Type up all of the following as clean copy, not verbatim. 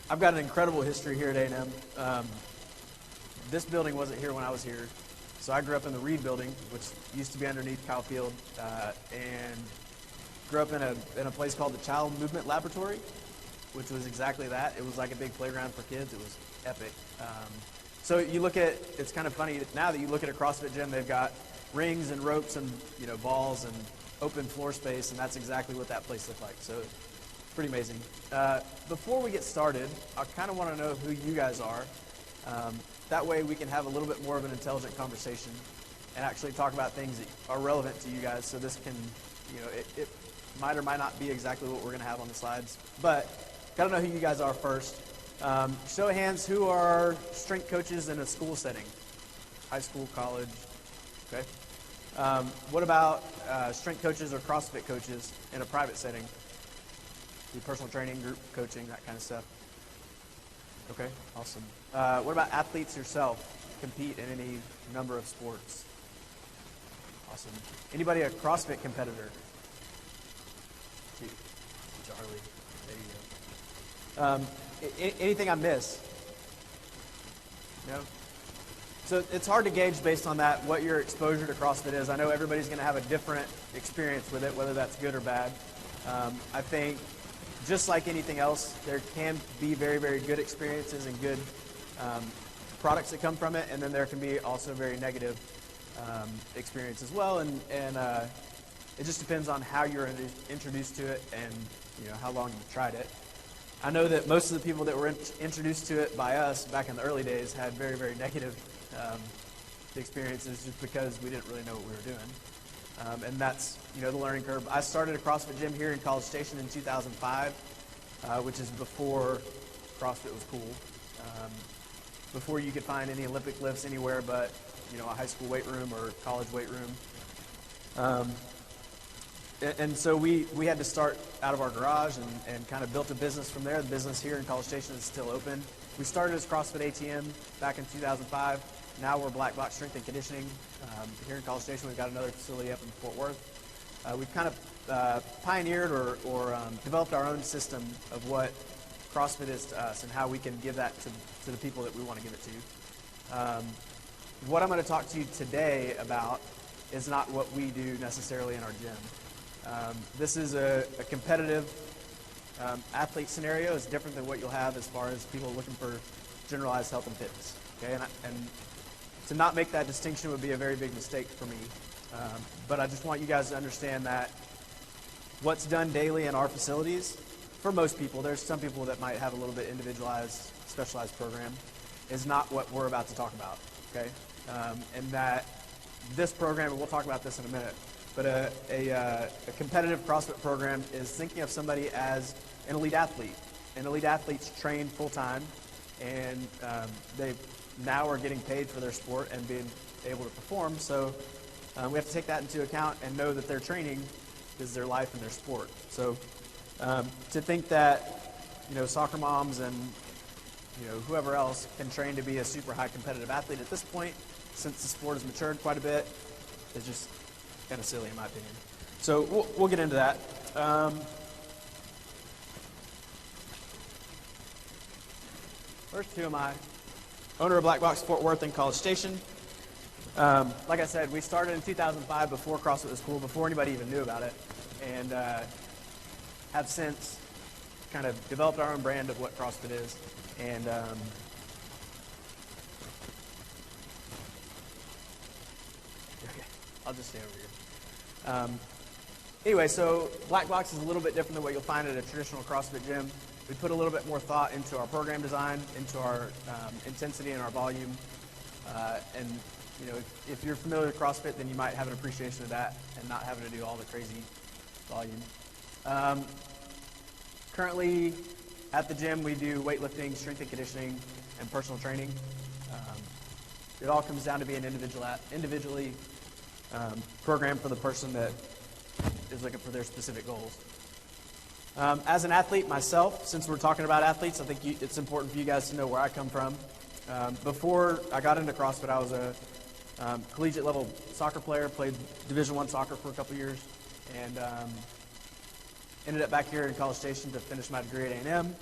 I've got an incredible history here at A&M. This building wasn't here when I was here. So I grew up in the Reed building, which used to be underneath Kyle Field, and grew up in a place called the Child Movement Laboratory, which was exactly that. It was like a big playground for kids. It was epic. So you look at, it's kind of funny now that you look at a CrossFit gym, they've got rings and ropes and balls and open floor space, and that's exactly what that place looked like. So pretty amazing. Before we get started, I kind of want to know who you guys are. That way we can have a little bit more of an intelligent conversation and actually talk about things that are relevant to you guys. So this can, it might or might not be exactly what we're going to have on the slides. But got to know who you guys are first. Show of hands, who are strength coaches in a school setting? High school, college, okay. What about strength coaches or CrossFit coaches in a private setting? Do personal training, group coaching, that kind of stuff. Okay, awesome. What about athletes yourself? Compete in any number of sports? Awesome. Anybody a CrossFit competitor? Charlie, there you go. Anything I miss? No? So it's hard to gauge based on that what your exposure to CrossFit is. I know everybody's going to have a different experience with it, whether that's good or bad. I think just like anything else, there can be very, very good experiences and good products that come from it, and then there can be also very negative experience as well. And it just depends on how you're introduced to it and how long you've tried it. I know that most of the people that were introduced to it by us back in the early days had very, very negative experiences just because we didn't really know what we were doing. And that's, the learning curve. I started a CrossFit gym here in College Station in 2005, which is before CrossFit was cool. Before you could find any Olympic lifts anywhere but, a high school weight room or college weight room. And so we had to start out of our garage and kind of built a business from there. The business here in College Station is still open. We started as CrossFit ATM back in 2005. Now we're BlackBox Strength and Conditioning. Here in College Station, we've got another facility up in Fort Worth. We've kind of pioneered or developed our own system of what CrossFit is to us and how we can give that to the people that we want to give it to. What I'm going to talk to you today about is not what we do necessarily in our gym. This is a competitive athlete scenario. It's different than what you'll have as far as people looking for generalized health and fitness. Okay, and to not make that distinction would be a very big mistake for me. But I just want you guys to understand that what's done daily in our facilities, for most people, there's some people that might have a little bit individualized, specialized program, is not what we're about to talk about. Okay, and that this program, and we'll talk about this in a minute, but a competitive CrossFit program is thinking of somebody as an elite athlete. And elite athletes train full-time, and they now are getting paid for their sport and being able to perform. So we have to take that into account and know that their training is their life and their sport. So to think that, soccer moms and, whoever else can train to be a super high competitive athlete at this point, since the sport has matured quite a bit, is just kind of silly in my opinion. So we'll get into that. First, who am I? Owner of BlackBox Fort Worth and College Station. Like I said, we started in 2005 before CrossFit was cool, before anybody even knew about it, and have since kind of developed our own brand of what CrossFit is. And okay, I'll just stay over here. Anyway, so BlackBox is a little bit different than what you'll find at a traditional CrossFit gym. We put a little bit more thought into our program design, into our intensity and our volume. And if you're familiar with CrossFit, then you might have an appreciation of that and not having to do all the crazy volume. Currently at the gym, we do weightlifting, strength and conditioning, and personal training. It all comes down to being individually programmed for the person that is looking for their specific goals. As an athlete myself, since we're talking about athletes, I think it's important for you guys to know where I come from. Before I got into CrossFit, I was a collegiate level soccer player, played Division I soccer for a couple years, and ended up back here in College Station to finish my degree at A&M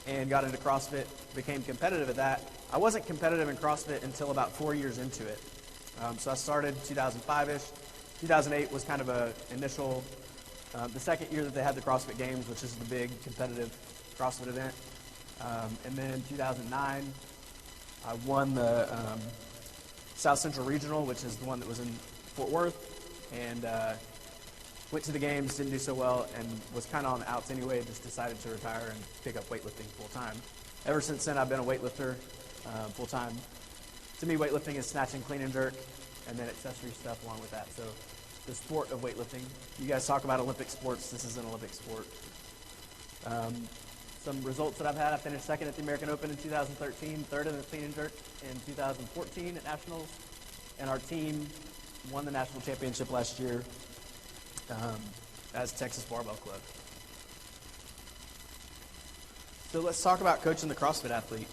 and got into CrossFit, became competitive at that. I wasn't competitive in CrossFit until about 4 years into it. So I started 2005-ish. 2008 was kind of a initial, the second year that they had the CrossFit Games, which is the big competitive CrossFit event. And then in 2009, I won the South Central Regional, which is the one that was in Fort Worth, and went to the games, didn't do so well, and was kind of on the outs anyway, just decided to retire and pick up weightlifting full-time. Ever since then, I've been a weightlifter full-time. To me, weightlifting is snatch and clean and jerk, and then accessory stuff along with that. So the sport of weightlifting. You guys talk about Olympic sports. This is an Olympic sport. Some results that I've had: I finished second at the American Open in 2013, third in the clean and jerk in 2014 at Nationals, and our team won the national championship last year as Texas Barbell Club. So let's talk about coaching the CrossFit athlete.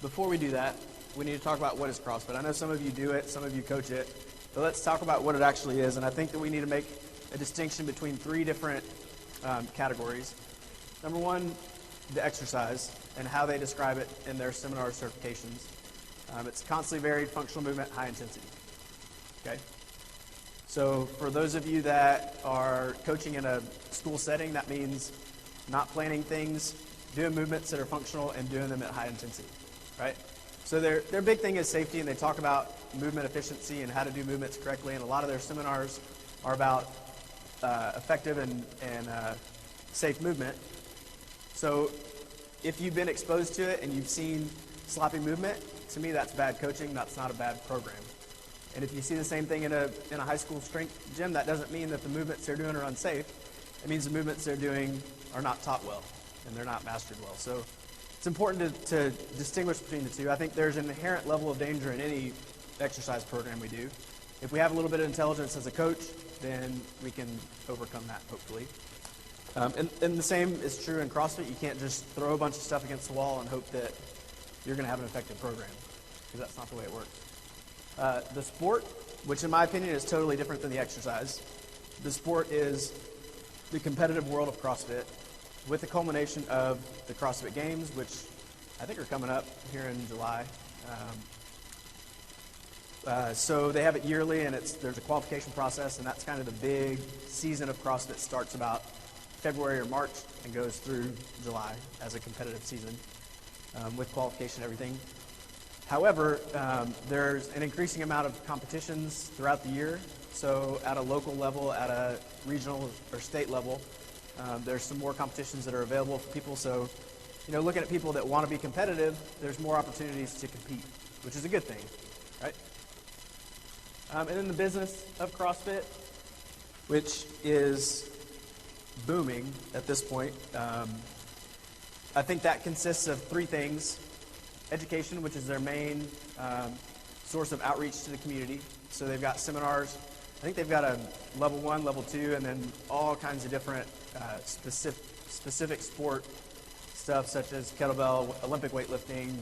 Before we do that, we need to talk about what is CrossFit. I know some of you do it, some of you coach it, but let's talk about what it actually is. And I think that we need to make a distinction between three different categories. Number one, the exercise and how they describe it in their seminar certifications. It's constantly varied functional movement, high intensity. Okay? So for those of you that are coaching in a school setting, that means not planning things, doing movements that are functional, and doing them at high intensity. Right? So their big thing is safety, and they talk about movement efficiency and how to do movements correctly, and a lot of their seminars are about effective and safe movement. So if you've been exposed to it and you've seen sloppy movement, to me that's bad coaching, that's not a bad program. And if you see the same thing in a high school strength gym, that doesn't mean that the movements they're doing are unsafe. It means the movements they're doing are not taught well and they're not mastered well. So it's important to distinguish between the two. I think there's an inherent level of danger in any exercise program we do. If we have a little bit of intelligence as a coach, then we can overcome that, hopefully. And the same is true in CrossFit. You can't just throw a bunch of stuff against the wall and hope that you're going to have an effective program, because that's not the way it works. The sport, which in my opinion is totally different than the exercise. The sport is the competitive world of CrossFit, with the culmination of the CrossFit Games, which I think are coming up here in July. So they have it yearly, and there's a qualification process, and that's kind of the big season of CrossFit. Starts about February or March and goes through July as a competitive season with qualification and everything. However, there's an increasing amount of competitions throughout the year. So at a local level, at a regional or state level, there's some more competitions that are available for people. So, looking at people that want to be competitive, there's more opportunities to compete, which is a good thing, right? And then the business of CrossFit, which is booming at this point. I think that consists of three things. Education, which is their main source of outreach to the community. So they've got seminars. I think they've got a level 1, level 2, and then all kinds of different specific sport stuff, such as kettlebell, Olympic weightlifting,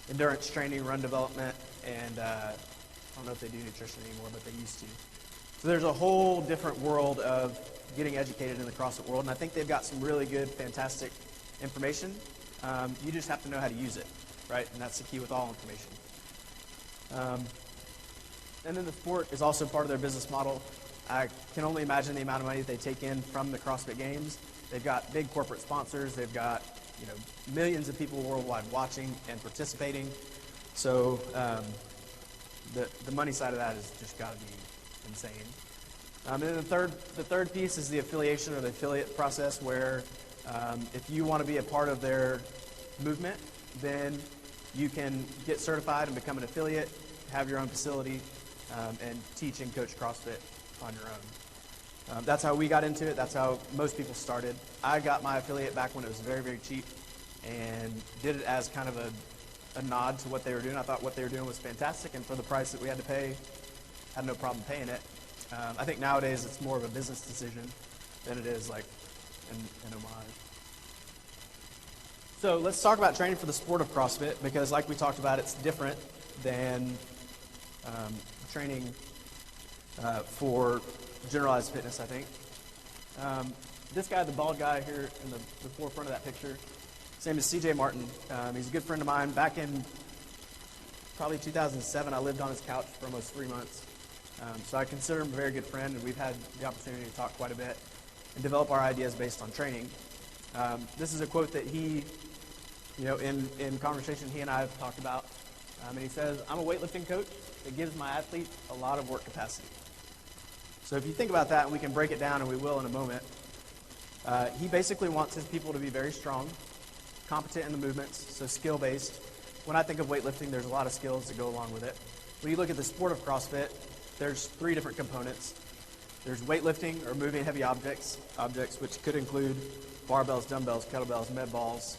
endurance training, run development, and I don't know if they do nutrition anymore, but they used to. So there's a whole different world of getting educated in the CrossFit world, and I think they've got some really good, fantastic information. You just have to know how to use it, right? And that's the key with all information. And then the sport is also part of their business model. I can only imagine the amount of money that they take in from the CrossFit Games. They've got big corporate sponsors. They've got millions of people worldwide watching and participating. So the money side of that has just got to be insane. And then the third piece is the affiliation or the affiliate process, where if you want to be a part of their movement, then you can get certified and become an affiliate, have your own facility, and teach and coach CrossFit on your own. That's how we got into it. That's how most people started. I got my affiliate back when it was very, very cheap, and did it as kind of a nod to what they were doing. I thought what they were doing was fantastic, and for the price that we had to pay, had no problem paying it. I think nowadays it's more of a business decision than it is like an homage. So let's talk about training for the sport of CrossFit, because like we talked about, it's different than training for generalized fitness, I think. This guy, the bald guy here in the forefront of that picture, his name is CJ Martin. He's a good friend of mine. Back in probably 2007, I lived on his couch for almost 3 months. So I consider him a very good friend, and we've had the opportunity to talk quite a bit and develop our ideas based on training. This is a quote that he, in conversation he and I have talked about. And he says, "I'm a weightlifting coach that gives my athletes a lot of work capacity." So if you think about that, and we can break it down, and we will in a moment, he basically wants his people to be very strong, competent in the movements, so skill-based. When I think of weightlifting, there's a lot of skills that go along with it. When you look at the sport of CrossFit, there's 3 different components. There's weightlifting, or moving heavy objects, which could include barbells, dumbbells, kettlebells, med balls,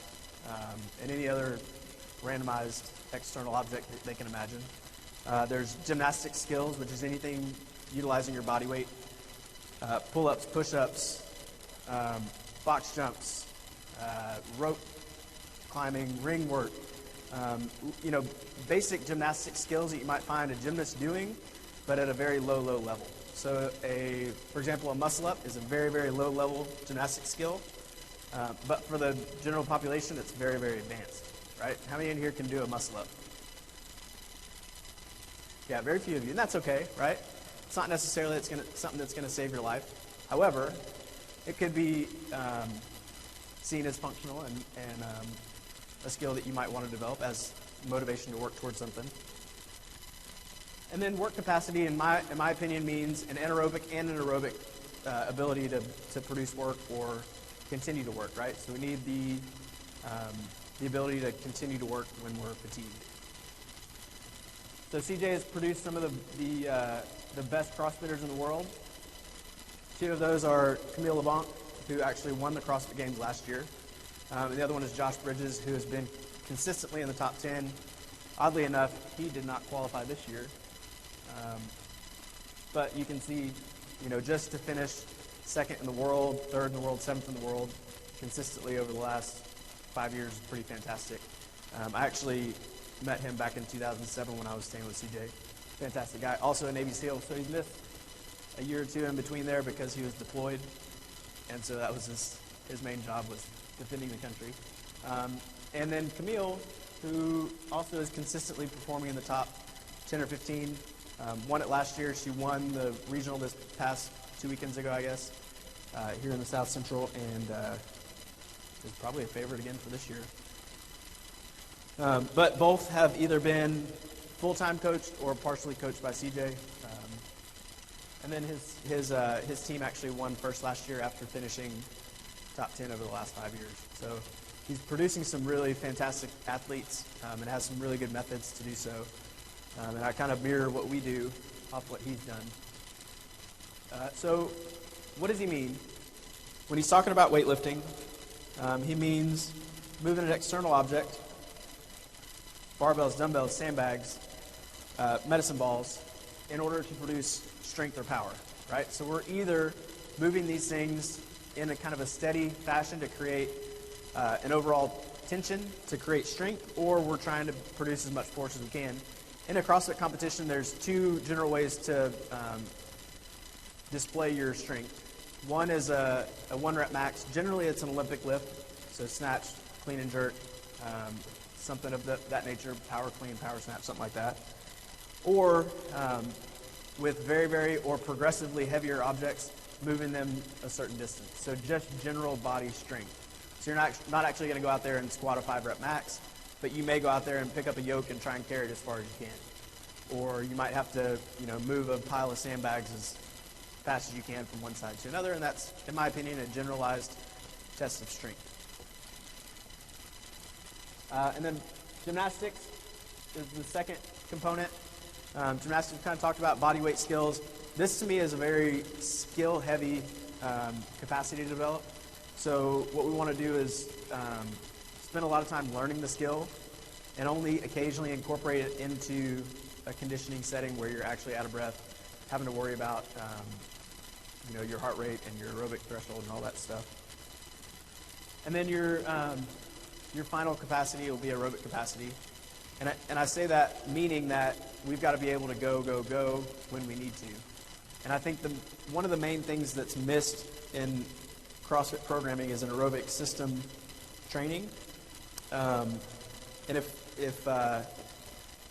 and any other randomized external object that they can imagine. There's gymnastics skills, which is anything utilizing your body weight. Pull-ups, push-ups, box jumps, rope climbing, ring work. Basic gymnastic skills that you might find a gymnast doing, but at a very low level. So for example, a muscle up is a very, very low level gymnastic skill. But for the general population, it's very, very advanced, right? How many in here can do a muscle up? Yeah, very few of you, and that's okay, right? It's not necessarily something that's going to save your life. However, it could be seen as functional and a skill that you might want to develop as motivation to work towards something. And then work capacity, in my opinion, means an anaerobic and an aerobic ability to produce work or continue to work, right? So we need the ability to continue to work when we're fatigued. So CJ has produced some of the best CrossFitters in the world. 2 of those are Camille LeBlanc, who actually won the CrossFit Games last year. And the other one is Josh Bridges, who has been consistently in the top 10. Oddly enough, he did not qualify this year. But you can see, just to finish 2nd in the world, 3rd in the world, 7th in the world, consistently over the last 5 years is pretty fantastic. I actually met him back in 2007 when I was staying with CJ. Fantastic guy. Also a Navy SEAL, so he's missed a year or 2 in between there because he was deployed. And so that was his main job, was defending the country. And then Camille, who also is consistently performing in the top 10 or 15, won it last year. She won the regional this past 2 weekends ago, I guess, here in the South Central, and is probably a favorite again for this year. But both have either been full-time coached or partially coached by CJ. And then his team actually won first last year after finishing top 10 over the last 5 years. So he's producing some really fantastic athletes and has some really good methods to do so. And I kind of mirror what we do off what he's done. So what does he mean? When he's talking about weightlifting, he means moving an external object, barbells, dumbbells, sandbags, medicine balls, in order to produce strength or power, right? So we're either moving these things in a kind of a steady fashion to create an overall tension, to create strength, or we're trying to produce as much force as we can. In a CrossFit competition, there's 2 general ways to display your strength. One is a 1-rep max. Generally, it's an Olympic lift, so snatch, clean and jerk, something of that nature, power clean, power snatch, something like that. Or with very, very or progressively heavier objects, moving them a certain distance. So just general body strength. So you're not actually going to go out there and squat a 5-rep max, but you may go out there and pick up a yoke and try and carry it as far as you can. Or you might have to, move a pile of sandbags as fast as you can from one side to another, and that's, in my opinion, a generalized test of strength. And then gymnastics is the second component. Gymnastics, we kind of talked about body weight skills. This to me is a very skill-heavy capacity to develop. So what we want to do is spend a lot of time learning the skill and only occasionally incorporate it into a conditioning setting where you're actually out of breath, having to worry about your heart rate and your aerobic threshold and all that stuff. And then your final capacity will be aerobic capacity. And I say that meaning that we've got to be able to go when we need to. And I think one of the main things that's missed in CrossFit programming is an aerobic system training. And if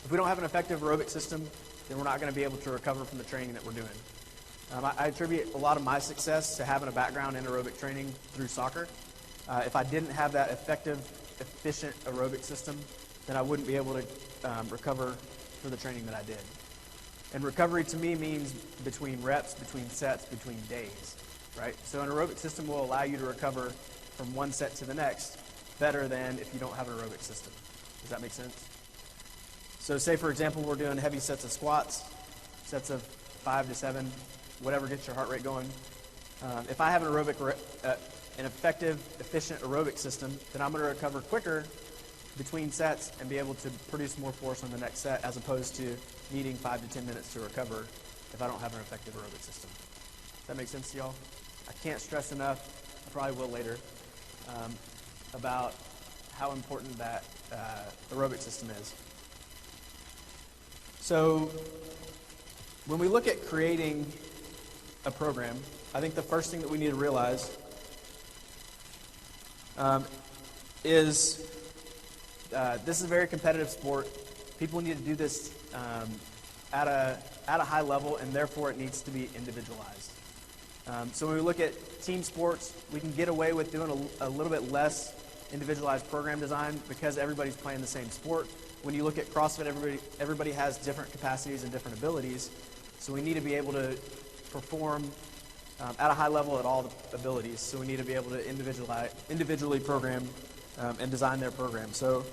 we don't have an effective aerobic system, then we're not going to be able to recover from the training that we're doing. I attribute a lot of my success to having a background in aerobic training through soccer. If I didn't have that effective, efficient aerobic system, then I wouldn't be able to recover for the training that I did. And recovery to me means between reps, between sets, between days, right? So an aerobic system will allow you to recover from one set to the next better than if you don't have an aerobic system. Does that make sense? So say, for example, we're doing heavy sets of squats, sets of 5 to 7, whatever gets your heart rate going. If I have an effective, efficient aerobic system, then I'm going to recover quicker between sets and be able to produce more force on the next set, as opposed to needing 5 to 10 minutes to recover if I don't have an effective aerobic system. Does that make sense to y'all? I can't stress enough, I probably will later, about how important that aerobic system is. So when we look at creating a program, I think the first thing that we need to realize is this is a very competitive sport. People need to do this at a high level, and therefore it needs to be individualized. So when we look at team sports, we can get away with doing a little bit less individualized program design because everybody's playing the same sport. When you look at CrossFit, everybody has different capacities and different abilities. So we need to be able to perform at a high level at all the abilities. So we need to be able to individually program and design their program. So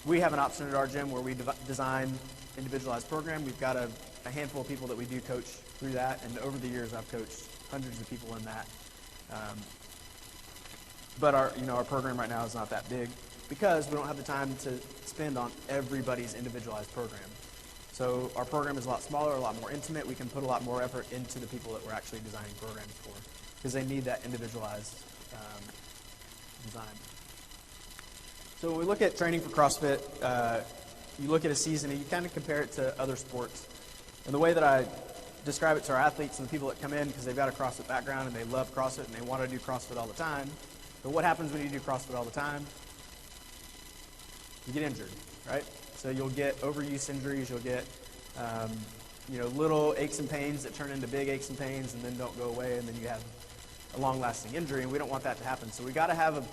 we have an option at our gym where we design individualized program. We've got a handful of people that we do coach through that, and over the years I've coached hundreds of people in that. But our program right now is not that big because we don't have the time to spend on everybody's individualized program. So our program is a lot smaller, a lot more intimate. We can put a lot more effort into the people that we're actually designing programs for because they need that individualized design. So when we look at training for CrossFit, you look at a season and you kind of compare it to other sports. And the way that I describe it to our athletes and the people that come in, because they've got a CrossFit background and they love CrossFit and they want to do CrossFit all the time. But what happens when you do CrossFit all the time? You get injured, right? So you'll get overuse injuries, you'll get little aches and pains that turn into big aches and pains and then don't go away, and then you have a long-lasting injury, and we don't want that to happen. So we got to have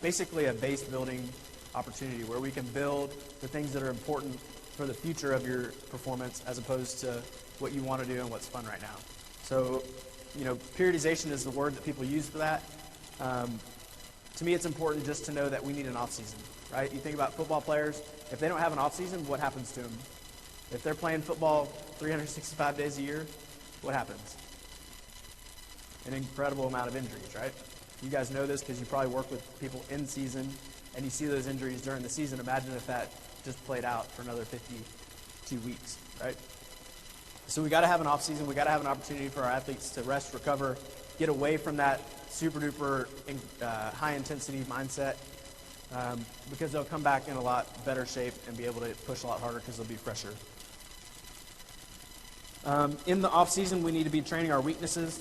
basically a base building opportunity where we can build the things that are important for the future of your performance as opposed to what you want to do and what's fun right now. So, periodization is the word that people use for that. To me, it's important just to know that we need an off-season, right? You think about football players. If they don't have an off-season, what happens to them? If they're playing football 365 days a year, what happens? An incredible amount of injuries, right? You guys know this because you probably work with people in season and you see those injuries during the season. Imagine if that just played out for another 52 weeks, right? So we got to have an off season. We got to have an opportunity for our athletes to rest, recover, get away from that super duper high intensity mindset because they'll come back in a lot better shape and be able to push a lot harder because they'll be fresher. In the off season, we need to be training our weaknesses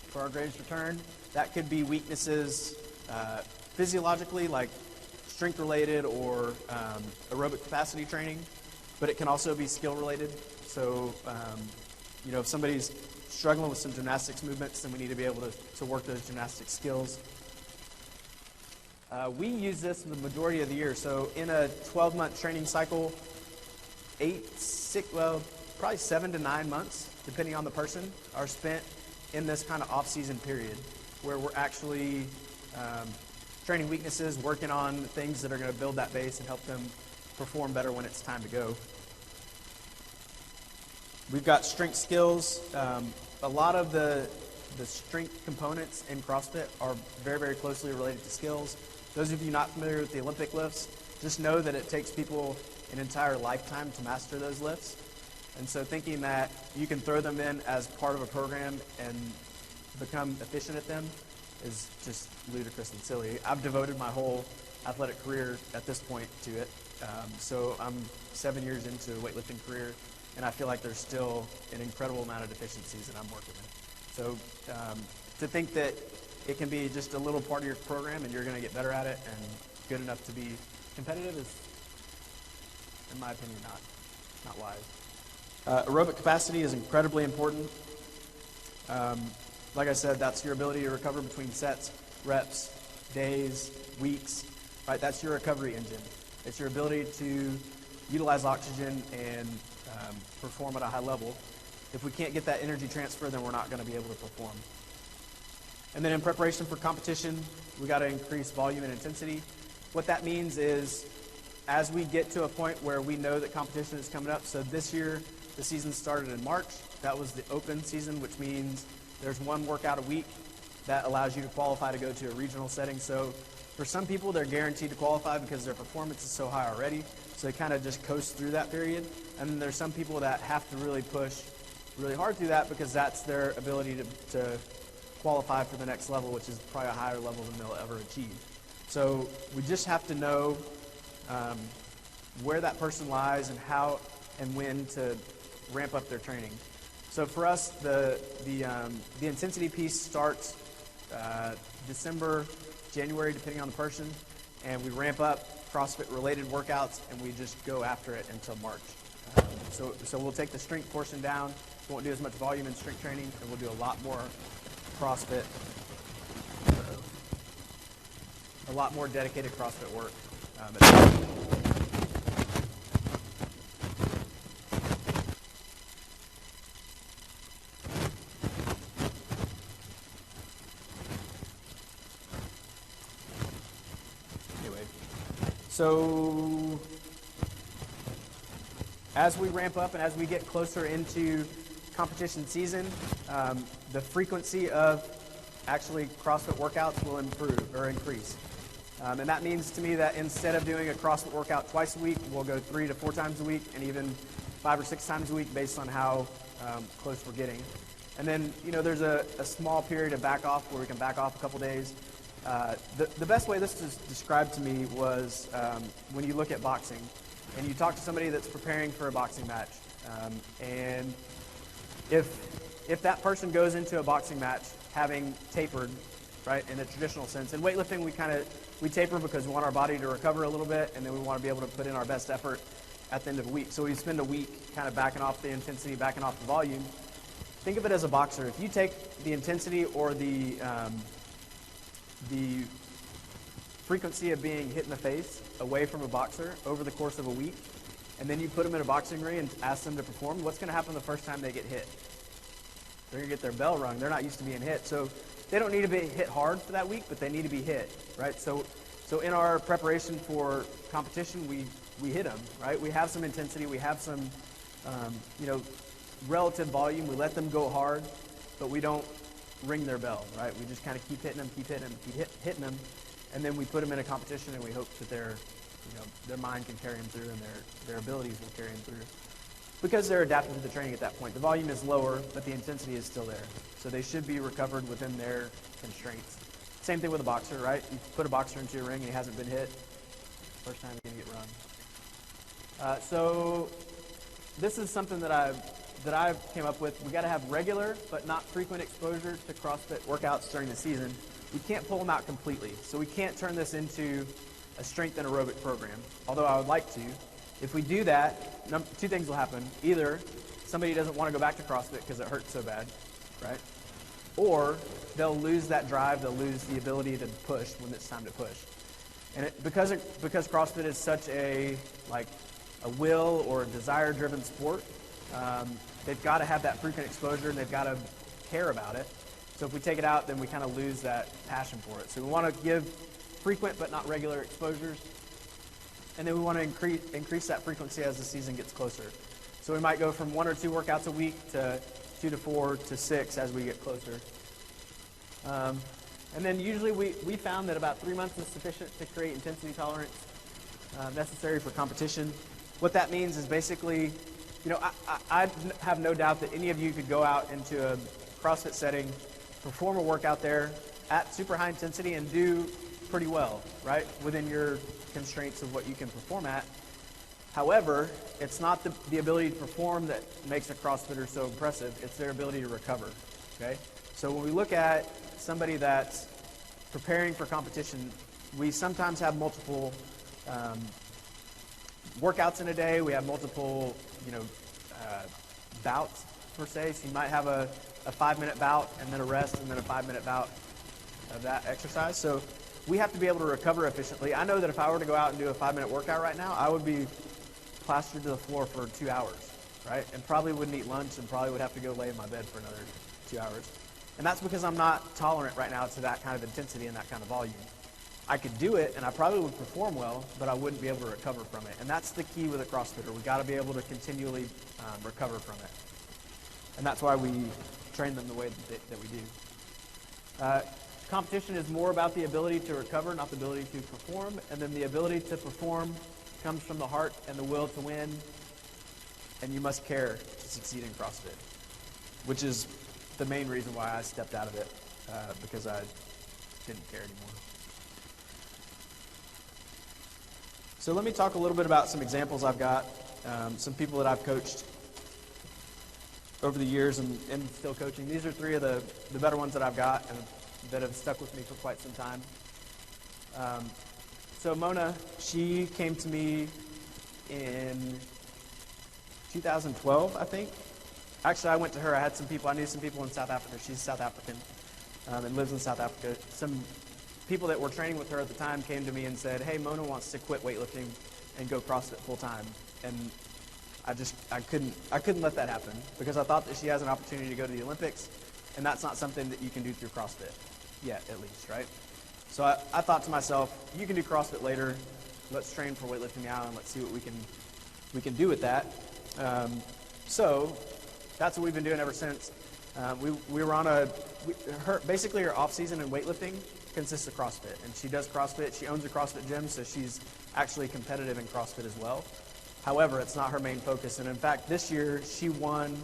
for our greatest return. That could be weaknesses physiologically, like strength related or aerobic capacity training, but it can also be skill related. So, if somebody's struggling with some gymnastics movements, then we need to be able to work those gymnastic skills. We use this the majority of the year. So in a 12-month training cycle, probably 7 to 9 months, depending on the person, are spent in this kind of off-season period where we're actually training weaknesses, working on things that are going to build that base and help them perform better when it's time to go. We've got strength skills. A lot of the strength components in CrossFit are very, very closely related to skills. Those of you not familiar with the Olympic lifts, just know that it takes people an entire lifetime to master those lifts. And so thinking that you can throw them in as part of a program and become efficient at them is just ludicrous and silly. I've devoted my whole athletic career at this point to it. So I'm 7 years into a weightlifting career, and I feel like there's still an incredible amount of deficiencies that I'm working with. So to think that it can be just a little part of your program and you're going to get better at it and good enough to be competitive is, in my opinion, not wise. Aerobic capacity is incredibly important. Like I said, that's your ability to recover between sets, reps, days, weeks, right? That's your recovery engine. It's your ability to utilize oxygen and perform at a high level. If we can't get that energy transfer, then we're not going to be able to perform. And then in preparation for competition, we got to increase volume and intensity. What that means is, as we get to a point where we know that competition is coming up, so this year the season started in March. That was the open season, which means there's one workout a week that allows you to qualify to go to a regional setting. So for some people, they're guaranteed to qualify because their performance is so high already, so they kind of just coast through that period. And then there's some people that have to really push really hard through that because that's their ability to qualify for the next level, which is probably a higher level than they'll ever achieve. So we just have to know where that person lies and how and when to ramp up their training. So for us, the intensity piece starts December, January, depending on the person, and we ramp up CrossFit-related workouts, and we just go after it until March. So we'll take the strength portion down. We won't do as much volume in strength training, and we'll do a lot more CrossFit, a lot more dedicated CrossFit work. So as we ramp up and as we get closer into competition season, the frequency of actually CrossFit workouts will improve or increase. And that means to me that instead of doing a CrossFit workout twice a week, we'll go 3 to 4 times a week and even 5 or 6 times a week based on how close we're getting. And then, there's a small period of back off where we can back off a couple days. The best way this was described to me was when you look at boxing and you talk to somebody that's preparing for a boxing match. And if that person goes into a boxing match having tapered, right, in a traditional sense, in weightlifting we taper because we want our body to recover a little bit and then we want to be able to put in our best effort at the end of the week. So we spend a week kind of backing off the intensity, backing off the volume. Think of it as a boxer. If you take the intensity or the frequency of being hit in the face away from a boxer over the course of a week, and then you put them in a boxing ring and ask them to perform, what's going to happen the first time they get hit? They're going to get their bell rung. They're not used to being hit. So they don't need to be hit hard for that week, but they need to be hit, right? So in our preparation for competition, we hit them, right? We have some intensity. We have some, relative volume. We let them go hard, but we don't ring their bell, right? We just kind of keep hitting them, keep hitting them, and then we put them in a competition, and we hope that their mind can carry them through and their abilities will carry them through. Because they're adapted to the training at that point. The volume is lower, but the intensity is still there. So they should be recovered within their constraints. Same thing with a boxer, right? You put a boxer into a ring and he hasn't been hit, first time he's going to get run. So this is something that I've came up with. We got to have regular but not frequent exposure to CrossFit workouts during the season. We can't pull them out completely. So we can't turn this into a strength and aerobic program, although I would like to. If we do that, 2 things will happen. Either somebody doesn't want to go back to CrossFit because it hurts so bad, right? Or they'll lose that drive, they'll lose the ability to push when it's time to push. And because CrossFit is such a will or desire-driven sport, they've got to have that frequent exposure and they've got to care about it. So if we take it out, then we kind of lose that passion for it. So we want to give frequent but not regular exposures. And then we want to increase that frequency as the season gets closer. So we might go from 1 or 2 workouts a week to 2 to 4 to 6 as we get closer. And then usually we found that about 3 months is sufficient to create intensity tolerance necessary for competition. What that means is basically, I have no doubt that any of you could go out into a CrossFit setting, perform a workout there at super high intensity and do pretty well, right, within your constraints of what you can perform at. However, it's not the ability to perform that makes a CrossFitter so impressive, it's their ability to recover, okay? So when we look at somebody that's preparing for competition, we sometimes have multiple workouts in a day. We have multiple, bouts per se. So you might have a 5-minute bout and then a rest and then a 5-minute bout of that exercise. So we have to be able to recover efficiently. I know that if I were to go out and do a 5-minute workout right now, I would be plastered to the floor for 2 hours, right? And probably wouldn't eat lunch and probably would have to go lay in my bed for another 2 hours. And that's because I'm not tolerant right now to that kind of intensity and that kind of volume. I could do it and I probably would perform well, but I wouldn't be able to recover from it. And that's the key with a CrossFitter. We got to be able to continually recover from it. And that's why we train them the way that we do. Competition is more about the ability to recover, not the ability to perform. And then the ability to perform comes from the heart and the will to win. And you must care to succeed in CrossFit, which is the main reason why I stepped out of it, because I didn't care anymore. So let me talk a little bit about some examples I've got, some people that I've coached over the years and still coaching. These are 3 of the better ones that I've got and that have stuck with me for quite some time. So Mona, she came to me in 2012, I think. Actually, I went to her. I knew some people in South Africa. She's South African and lives in South Africa. Some people that were training with her at the time came to me and said, hey, Mona wants to quit weightlifting and go CrossFit full time. And I couldn't let that happen because I thought that she has an opportunity to go to the Olympics, and that's not something that you can do through CrossFit yet, at least, right? So I thought to myself, you can do CrossFit later. Let's train for weightlifting now and let's see what we can do with that. So that's what we've been doing ever since. We were on basically her off season in weightlifting consists of CrossFit, and she does CrossFit. She owns a CrossFit gym, so she's actually competitive in CrossFit as well. However, it's not her main focus, and in fact, this year she won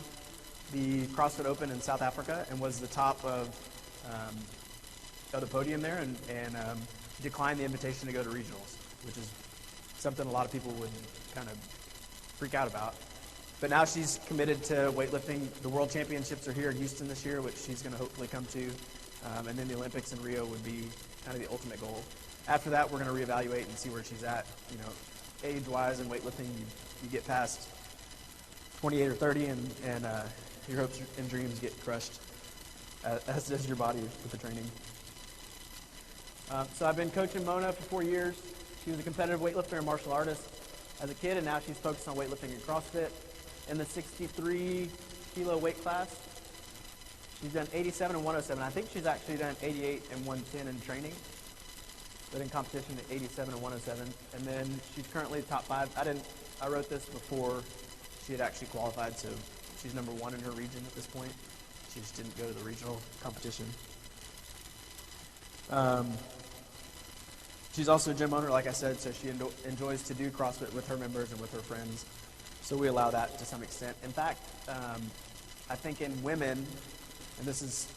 the CrossFit Open in South Africa and was the top of the podium there, and declined the invitation to go to regionals, which is something a lot of people would kind of freak out about. But now she's committed to weightlifting. The World Championships are here in Houston this year, which she's going to hopefully come to. And then the Olympics in Rio would be kind of the ultimate goal. After that, we're going to reevaluate and see where she's at. Age-wise in weightlifting, you get past 28 or 30, and your hopes and dreams get crushed, as does your body with the training. So I've been coaching Mona for 4 years. She was a competitive weightlifter and martial artist as a kid, and now she's focused on weightlifting and CrossFit. In the 63-kilo weight class, she's done 87 and 107. I think she's actually done 88 and 110 in training, but in competition at 87 and 107. And then she's currently top 5. I wrote this before she had actually qualified, so she's number 1 in her region at this point. She just didn't go to the regional competition. She's also a gym owner, like I said, so she enjoys to do CrossFit with her members and with her friends. So we allow that to some extent. In fact, I think in women, and this is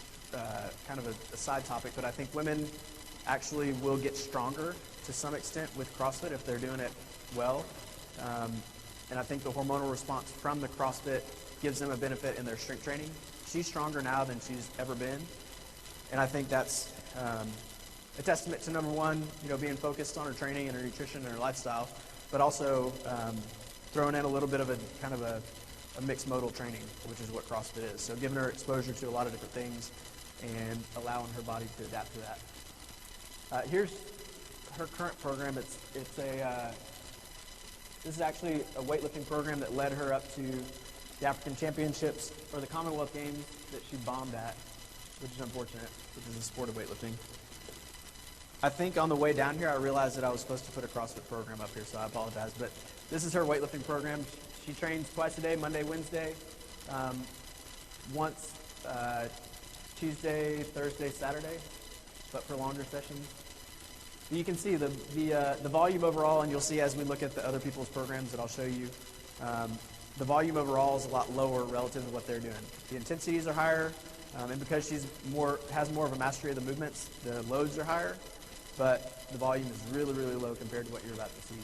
kind of a side topic, but I think women actually will get stronger to some extent with CrossFit if they're doing it well. And I think the hormonal response from the CrossFit gives them a benefit in their strength training. She's stronger now than she's ever been. And I think that's a testament to, number one, being focused on her training and her nutrition and her lifestyle, but also throwing in a little bit of a mixed modal training, which is what CrossFit is. So giving her exposure to a lot of different things and allowing her body to adapt to that. Here's her current program. This is actually a weightlifting program that led her up to the African Championships or the Commonwealth Games that she bombed at, which is unfortunate, which is the sport of weightlifting. I think on the way down here, I realized that I was supposed to put a CrossFit program up here, so I apologize. But this is her weightlifting program. She trains twice a day, Monday, Wednesday, once Tuesday, Thursday, Saturday, but for longer sessions. You can see the volume overall, and you'll see as we look at the other people's programs that I'll show you, the volume overall is a lot lower relative to what they're doing. The intensities are higher, and because she's has more of a mastery of the movements, the loads are higher, but the volume is really, really low compared to what you're about to see.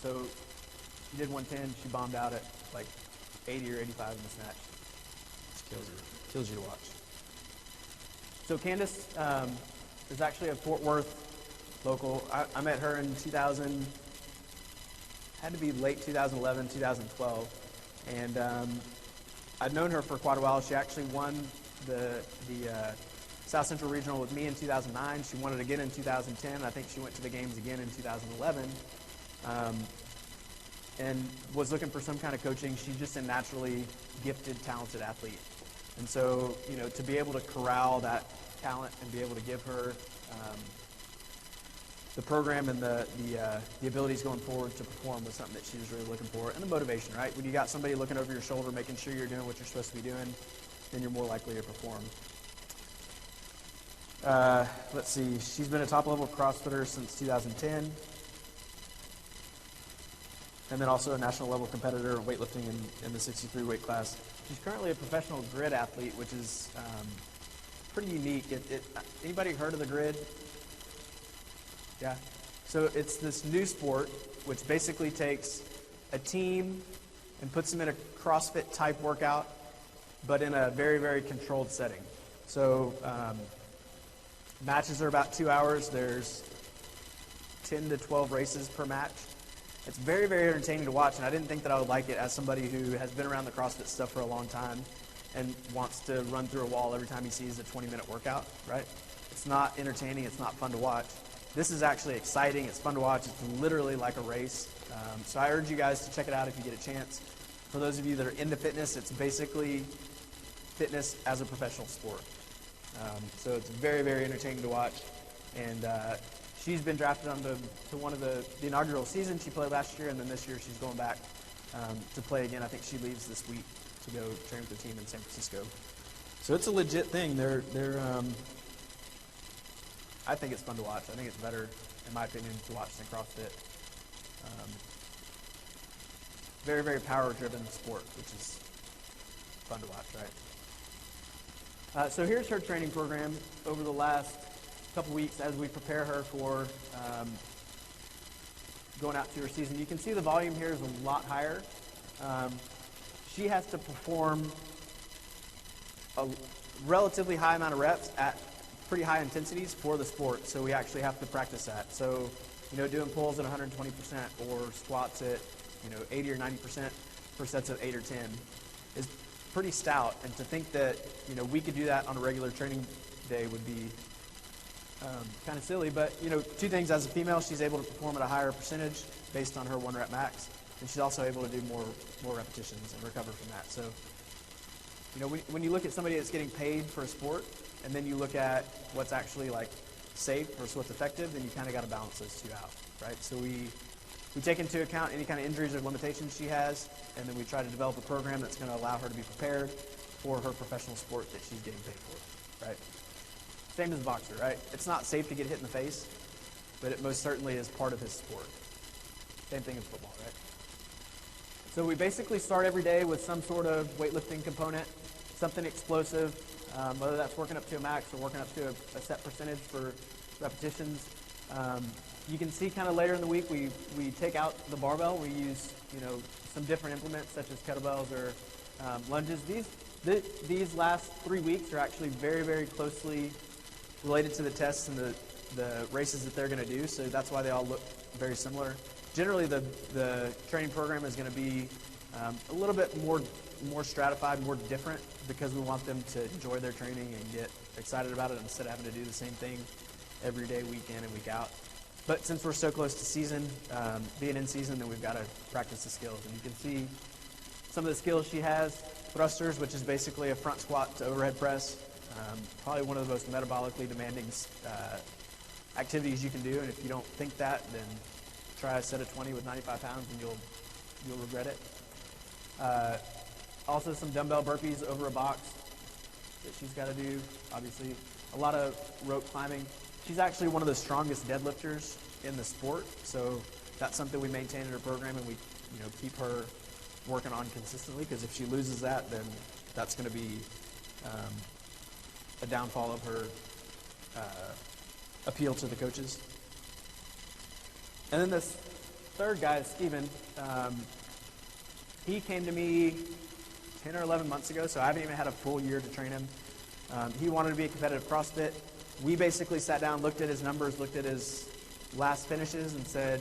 So she did 110. She bombed out at like 80 or 85 in the snatch. Just kills you to watch. So Candace is actually a Fort Worth local. I met her in 2000, had to be late 2011, 2012. And I'd known her for quite a while. She actually won the South Central Regional with me in 2009. She won it again in 2010. I think she went to the games again in 2011. And was looking for some kind of coaching. She's just a naturally gifted, talented athlete. And so, to be able to corral that talent and be able to give her the program and the abilities going forward to perform was something that she was really looking for. And the motivation, right? When you got somebody looking over your shoulder, making sure you're doing what you're supposed to be doing, then you're more likely to perform. Let's see. She's been a top-level CrossFitter since 2010. And then also a national-level competitor in weightlifting in the 63 weight class. She's currently a professional grid athlete, which is pretty unique. Anybody heard of the grid? Yeah. So it's this new sport which basically takes a team and puts them in a CrossFit type workout, but in a very, very controlled setting. So matches are about 2 hours. There's 10 to 12 races per match. It's very, very entertaining to watch, and I didn't think that I would like it as somebody who has been around the CrossFit stuff for a long time and wants to run through a wall every time he sees a 20-minute workout, right? It's not entertaining. It's not fun to watch. This is actually exciting. It's fun to watch. It's literally like a race. So I urge you guys to check it out if you get a chance. For those of you that are into fitness, it's basically fitness as a professional sport. So it's very, very entertaining to watch. And she's been drafted onto one of the inaugural season. She played last year, and then this year she's going back to play again. I think she leaves this week to go train with the team in San Francisco. So it's a legit thing. I think it's fun to watch. I think it's better, in my opinion, to watch than CrossFit. Very, very power-driven sport, which is fun to watch, right? So here's her training program over the last couple weeks as we prepare her for going out to her season. You can see the volume here is a lot higher. She has to perform a relatively high amount of reps at pretty high intensities for the sport, so we actually have to practice that. So, doing pulls at 120% or squats at, 80 or 90% for sets of 8 or 10 is pretty stout. And to think that, we could do that on a regular training day would be kind of silly. But, two things. As a female, she's able to perform at a higher percentage based on her 1 rep max, and she's also able to do more repetitions and recover from that. So, when you look at somebody that's getting paid for a sport, and then you look at what's actually like safe versus what's effective, then you kind of got to balance those two out, right? So we take into account any kind of injuries or limitations she has, and then we try to develop a program that's going to allow her to be prepared for her professional sport that she's getting paid for, right? Same as a boxer, right? It's not safe to get hit in the face, but it most certainly is part of his sport. Same thing as football, right? So we basically start every day with some sort of weightlifting component, something explosive, whether that's working up to a max or working up to a set percentage for repetitions. You can see kind of later in the week we take out the barbell. We use some different implements such as kettlebells or lunges. These last 3 weeks are actually very, very closely related to the tests and the races that they're going to do. So that's why they all look very similar. Generally, the training program is going to be a little bit more stratified, more different, because we want them to enjoy their training and get excited about it instead of having to do the same thing every day, week in and week out. But since we're so close to season, being in season, then we've got to practice the skills. And you can see some of the skills she has. Thrusters, which is basically a front squat to overhead press. Probably one of the most metabolically demanding activities you can do. And if you don't think that, then try a set of 20 with 95 pounds and you'll regret it. Also some dumbbell burpees over a box that she's got to do. Obviously, a lot of rope climbing. She's actually one of the strongest deadlifters in the sport, so that's something we maintain in her program, and we keep her working on consistently, because if she loses that, then that's going to be a downfall of her appeal to the coaches. And then third guy is Steven. He came to me 10 or 11 months ago, so I haven't even had a full year to train him. He wanted to be a competitive CrossFit. We basically sat down, looked at his numbers, looked at his last finishes, and said,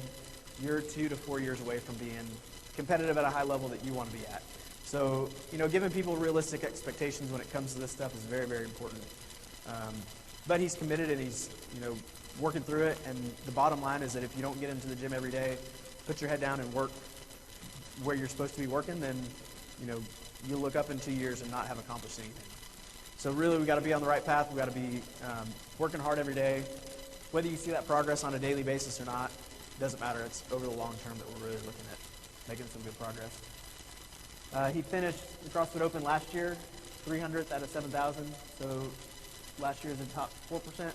you're 2 to 4 years away from being competitive at a high level that you want to be at. So, giving people realistic expectations when it comes to this stuff is very, very important. But he's committed and he's, working through it. And the bottom line is that if you don't get into the gym every day, put your head down and work where you're supposed to be working, then, you'll look up in 2 years and not have accomplished anything. So really, we got to be on the right path. We got to be working hard every day. Whether you see that progress on a daily basis or not, doesn't matter. It's over the long term that we're really looking at making some good progress. He finished the CrossFit Open last year, 300th out of 7,000. So last year is in top 4%.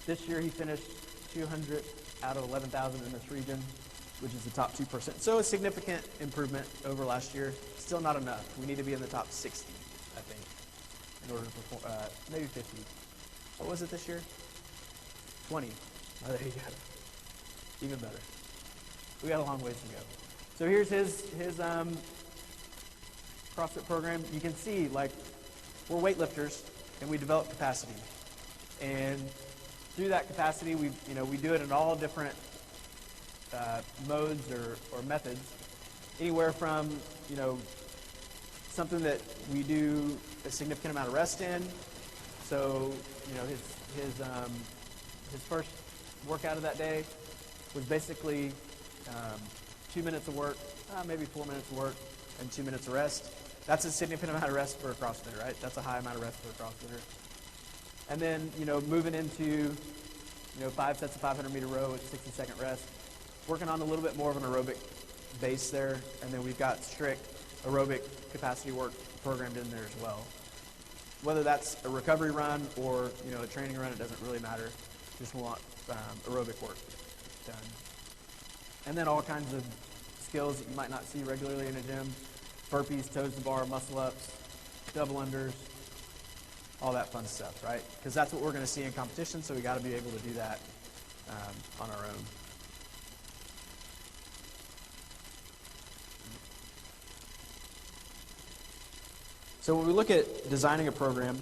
This year he finished 200th out of 11,000 in this region, which is the top 2%. So a significant improvement over last year. Still not enough. We need to be in the top 60, I think, in order to perform, maybe 50. What was it this year? 20. Oh, there you go. Even better. We got a long ways to go. So here's his CrossFit program. You can see, we're weightlifters, and we develop capacity. And through that capacity, we do it in all different modes or methods. Anywhere from, something that we do a significant amount of rest in. So, his first workout of that day was basically 2 minutes of work, maybe 4 minutes of work, and 2 minutes of rest. That's a significant amount of rest for a CrossFitter, right? That's a high amount of rest for a CrossFitter. And then, moving into, 5 sets of 500-meter row with 60-second rest, working on a little bit more of an aerobic base there, and then we've got strict aerobic capacity work programmed in there as well. Whether that's a recovery run or, a training run, it doesn't really matter. Just want aerobic work done. And then all kinds of skills that you might not see regularly in a gym. Burpees, toes to bar, muscle ups, double unders, all that fun stuff, right? Because that's what we're going to see in competition, so we got to be able to do that on our own. So when we look at designing a program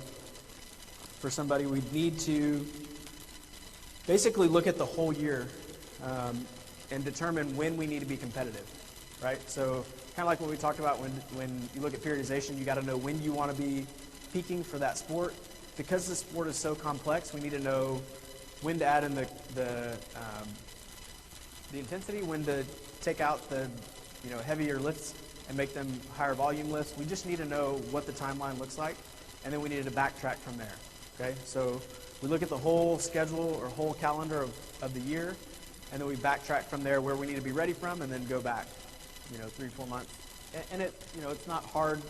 for somebody, we need to basically look at the whole year and determine when we need to be competitive, right? So kind of like what we talked about when you look at periodization, you got to know when you want to be peaking for that sport. Because the sport is so complex, we need to know when to add in the intensity, when to take out the heavier lifts and make them higher volume lifts. We just need to know what the timeline looks like, and then we need to backtrack from there. Okay, so we look at the whole schedule or whole calendar of the year, and then we backtrack from there where we need to be ready from, and then go back, 3-4 months. And it, it's not hard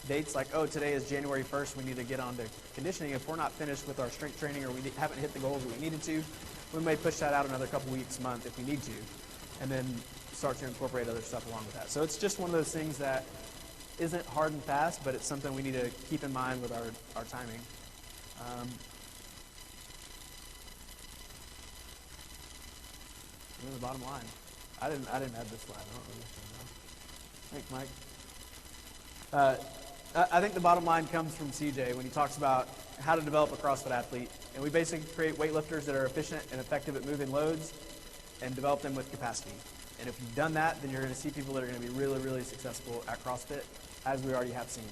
dates like, oh, today is January 1st, we need to get on to conditioning. If we're not finished with our strength training or we haven't hit the goals that we needed to, we may push that out another couple weeks, month if we need to, and then start to incorporate other stuff along with that. So it's just one of those things that isn't hard and fast, but it's something we need to keep in mind with our timing. And then the bottom line. I didn't add this slide. I don't really understand that. Thanks, Mike. I think the bottom line comes from CJ when he talks about how to develop a CrossFit athlete. And we basically create weightlifters that are efficient and effective at moving loads and develop them with capacity. And if you've done that, then you're going to see people that are going to be really, really successful at CrossFit, as we already have seen.